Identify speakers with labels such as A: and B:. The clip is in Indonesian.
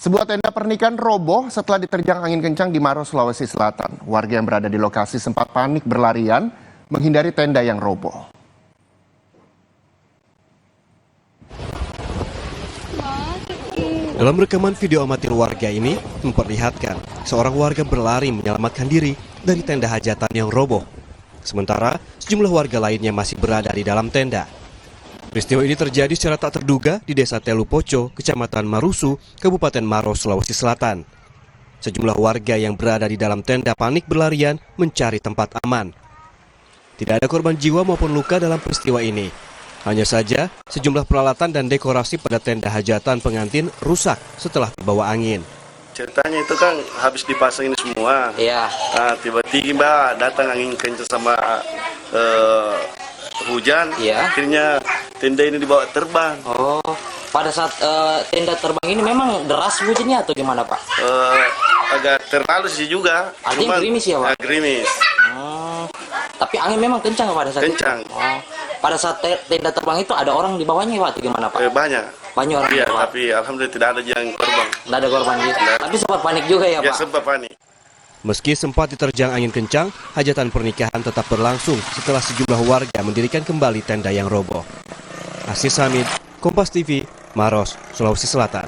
A: Sebuah tenda pernikahan roboh setelah diterjang angin kencang di Maros, Sulawesi Selatan. Warga yang berada di lokasi sempat panik berlarian menghindari tenda yang roboh.
B: Dalam rekaman video amatir warga ini memperlihatkan seorang warga berlari menyelamatkan diri dari tenda hajatan yang roboh. Sementara sejumlah warga lainnya masih berada di dalam tenda. Peristiwa ini terjadi secara tak terduga di Desa Telu Poco, Kecamatan Marusu, Kabupaten Maros, Sulawesi Selatan. Sejumlah warga yang berada di dalam tenda panik berlarian mencari tempat aman. Tidak ada korban jiwa maupun luka dalam peristiwa ini. Hanya saja, sejumlah peralatan dan dekorasi pada tenda hajatan pengantin rusak setelah terbawa angin.
C: Ceritanya itu kan habis dipasang ini semua.
D: Iya.
C: Nah, tiba-tiba datang angin kencang sama hujan.
D: Iya.
C: Akhirnya tenda ini dibawa terbang.
D: Oh, pada saat tenda terbang ini memang deras hujannya atau gimana, Pak?
C: Agak terlalu sih juga.
D: Artinya gerimis ya, Pak?
C: Gerimis.
D: Tapi angin memang kencang pada saat
C: Kencang.
D: itu? Oh. Pada saat tenda terbang itu ada orang di bawahnya, Pak, atau gimana, Pak?
C: Banyak.
D: Banyak orang
C: Iya,
D: di bawah.
C: tapi alhamdulillah tidak ada yang korban.
D: Tidak ada korban gitu. Tapi sempat panik juga ya,
C: Ya,
D: Pak?
C: sempat panik.
B: Meski sempat diterjang angin kencang, hajatan pernikahan tetap berlangsung setelah sejumlah warga mendirikan kembali tenda yang roboh. Aziz Hamid, Kompas TV, Maros, Sulawesi Selatan.